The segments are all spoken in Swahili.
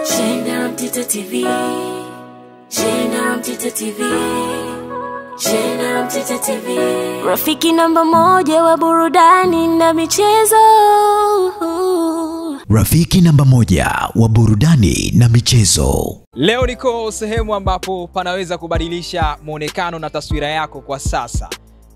Shena Mtito TV, Shena Mtito TV, Shena Mtito TV, rafiki namba moja wa burudani na michezo. Rafiki namba moja wa burudani na michezo. Leo niko sehemu ambapo panaweza kubadilisha muonekano na taswira yako kwa sasa.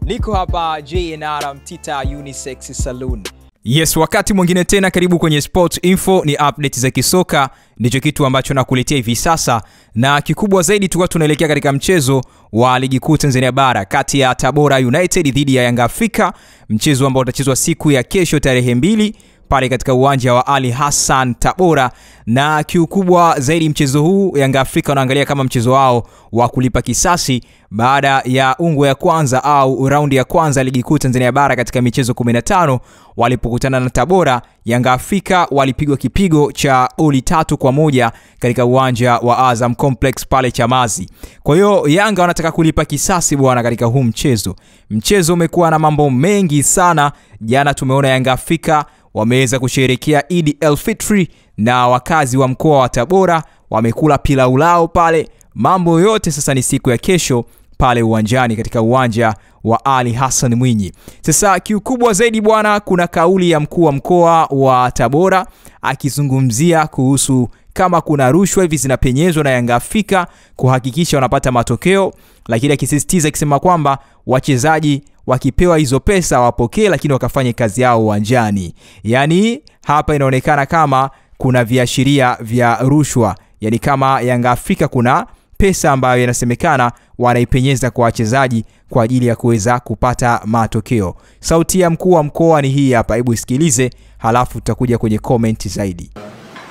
Niko hapa JNR Mtita Unisex Saloon. Yes, wakati mwingine tena karibu kwenye Sport Info. Ni update za kisoka, ndicho kitu ambacho nakuletea hivi sasa, na kikubwa zaidi tukao tunaelekea katika mchezo wa ligi kuu Tanzania bara kati ya Tabora United dhidi ya Yanga Afrika, mchezo ambao utachezwa siku ya kesho tarehe 2 pale katika uwanja wa Ali Hassan Tabora. Na kiukubwa zaidi mchezo huu Yanga Afrika wanaangalia kama mchezo wao wa kulipa kisasi baada ya ungo ya kwanza au raundi ya kwanza ligi kuu Tanzania bara katika michezo 15 walipokutana na Tabora. Yanga Afrika walipigwa kipigo cha goli 3-1 katika uwanja wa Azam Complex pale Chamazi. Kwa hiyo Yanga wanataka kulipa kisasi bwana katika huu mchezo. Mchezo umekuwa na mambo mengi sana. Jana tumeona Yanga Afrika wameweza kusherehekea Eid al-Fitri na wakazi wa mkoa wa Tabora wamekula pilau lao pale. Mambo yote sasa ni siku ya kesho pale uwanjani katika uwanja wa Ali Hassan Mwinyi. Sasa kiukubwa zaidi bwana, kuna kauli ya mkuu wa mkoa wa Tabora akizungumzia kuhusu kama kuna rushwa hivi zinapenyezwa na Yanga Afrika kuhakikisha wanapata matokeo, lakini akisisitiza akisema kwamba wachezaji wakipewa hizo pesa wapokee, lakini wakafanye kazi yao uwanjani. Yani hapa inaonekana kama kuna viashiria vya rushwa, yani kama Yanga Afrika kuna pesa ambayo inasemekana wanaipenyeza kwa wachezaji kwa ajili ya kuweza kupata matokeo. Sauti ya mkuu wa mkoa ni hii hapa, hebu sikilize halafu tutakuja kwenye comment zaidi.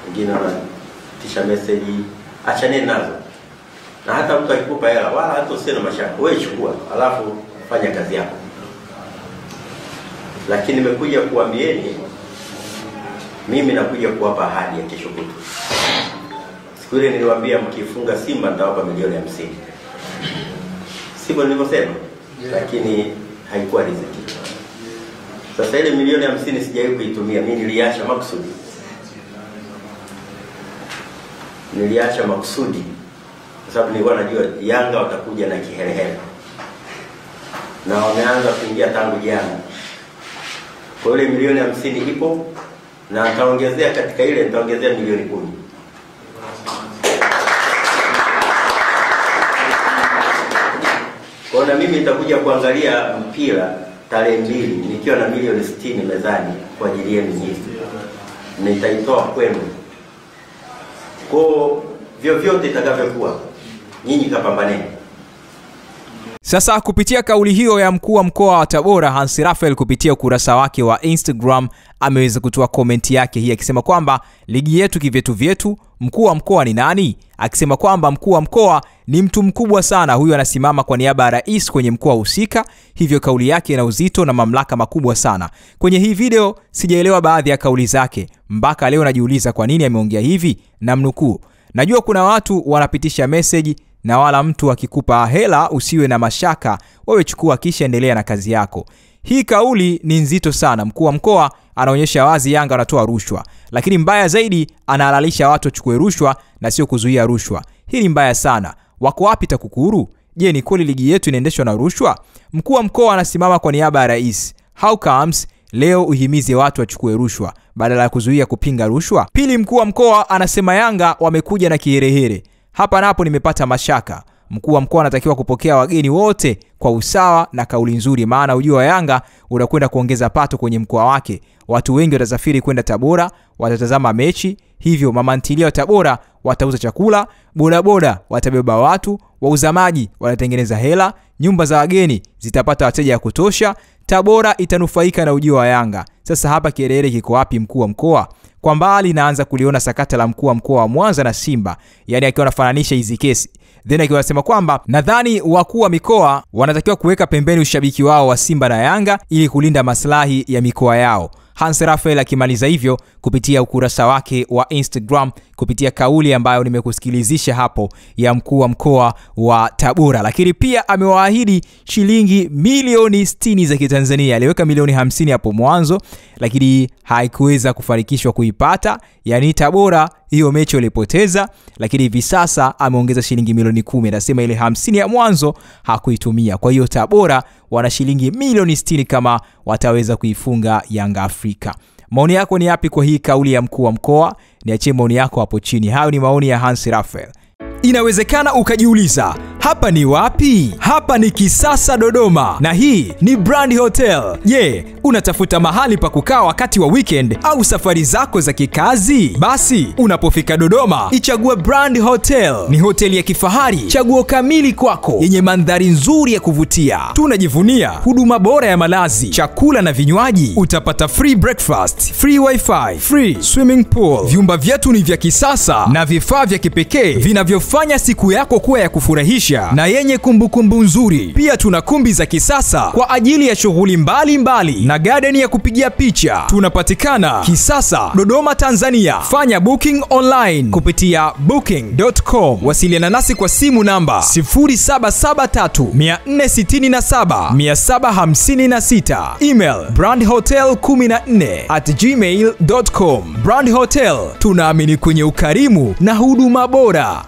Wengine wanatisha message achane nazo, na hata mtu akikupa hela wala hata usiwe na mashaka, wewe chukua halafu fanya kazi yako. Lakini nimekuja kuambieni, mimi nakuja kuwapa ahadi ya kesho kutwa. Siku ile niliwaambia mkifunga Simba nitawapa milioni 50. Sivyo nilivyosema? Lakini haikuwa riziki. Sasa ile milioni 50 sijawahi kuitumia, mimi niliacha makusudi. Niliacha makusudi kwa sababu nilikuwa najua Yanga watakuja na kiherehere. Na wameanza kuingia tangu jana. Kwa ile milioni 50 ipo na nitaongezea katika ile, nitaongezea milioni 10. Kwa na mimi nitakuja kuangalia mpira tarehe 2 nikiwa na milioni 60 mezani kwa ajili yenu nyinyi. Nitaitoa kwenu. Kwa vyovyote itakavyokuwa, nyinyi kapambaneni. Sasa kupitia kauli hiyo ya mkuu wa mkoa wa Tabora Hans Raphael kupitia ukurasa wake wa Instagram ameweza kutoa komenti yake hii akisema kwamba ligi yetu kivyetu vyetu, mkuu wa mkoa ni nani? Akisema kwamba mkuu wa mkoa ni mtu mkubwa sana, huyu anasimama kwa niaba ya rais kwenye mkoa husika, hivyo kauli yake ina uzito na mamlaka makubwa sana. Kwenye hii video sijaelewa baadhi ya kauli zake, mpaka leo najiuliza kwa nini ameongea hivi, na mnukuu, najua kuna watu wanapitisha message na wala mtu akikupa hela usiwe na mashaka, wewe chukua kisha endelea na kazi yako. Hii kauli ni nzito sana. Mkuu wa mkoa anaonyesha wazi Yanga wanatoa rushwa, lakini mbaya zaidi anahalalisha watu wachukue rushwa na sio kuzuia rushwa. Hii ni mbaya sana. Wako wapi TAKUKURU? Je, ni kweli ligi yetu inaendeshwa na rushwa? Mkuu wa mkoa anasimama kwa niaba ya rais. How comes leo uhimize watu wachukue rushwa badala ya kuzuia kupinga rushwa? Pili, mkuu wa mkoa anasema Yanga wamekuja na kiherehere. Hapa napo nimepata mashaka. Mkuu wa mkoa anatakiwa kupokea wageni wote kwa usawa na kauli nzuri, maana ujio wa Yanga unakwenda kuongeza pato kwenye mkoa wake. Watu wengi watasafiri kwenda Tabora, watatazama mechi, hivyo mama ntilia wa Tabora watauza chakula, bodaboda watabeba watu, wauza maji watatengeneza hela, nyumba za wageni zitapata wateja ya kutosha, Tabora itanufaika na ujio wa Yanga. Sasa hapa kiherehere kiko wapi mkuu wa mkoa? Kwa mbali naanza kuliona sakata la mkuu wa mkoa wa Mwanza na Simba, yani akiwa anafananisha hizi kesi. Then akiwa anasema kwamba nadhani wakuu wa mikoa wanatakiwa kuweka pembeni ushabiki wao wa Simba na Yanga ili kulinda maslahi ya mikoa yao. Hans Raphael akimaliza hivyo kupitia ukurasa wake wa Instagram kupitia kauli ambayo nimekusikilizisha hapo ya mkuu wa mkoa wa Tabora. Lakini pia amewaahidi shilingi milioni 60 za Kitanzania. Aliweka milioni 50 hapo mwanzo, lakini haikuweza kufanikishwa kuipata. Yani Tabora hiyo mechi walipoteza, lakini hivi sasa ameongeza shilingi milioni 10. Anasema ile 50 ya mwanzo hakuitumia. Kwa hiyo Tabora wana shilingi milioni 60 kama wataweza kuifunga Yanga Afrika. Maoni yako ni yapi kwa hii kauli ya mkuu wa mkoa? Niachie maoni yako hapo chini. Hayo ni maoni ya Hans Raphael. Inawezekana ukajiuliza, hapa ni wapi? Hapa ni Kisasa Dodoma na hii ni Brand Hotel. Je, unatafuta mahali pa kukaa wakati wa weekend au safari zako za kikazi? Basi unapofika Dodoma, ichague Brand Hotel. Ni hoteli ya kifahari, chaguo kamili kwako, yenye mandhari nzuri ya kuvutia. Tunajivunia huduma bora ya malazi, chakula na vinywaji. Utapata free breakfast, free wifi, free swimming pool. Vyumba vyetu ni vya kisasa na vifaa vya kipekee vinavyofanya siku yako kuwa ya kufurahisha na yenye kumbukumbu nzuri. Pia tuna kumbi za kisasa kwa ajili ya shughuli mbalimbali na garden ya kupigia picha. Tunapatikana Kisasa, Dodoma, Tanzania. Fanya booking online kupitia booking.com. Wasiliana nasi kwa simu namba 0773467756. Email brandhotel14@gmail.com. Brand Hotel, tunaamini kwenye ukarimu na huduma bora.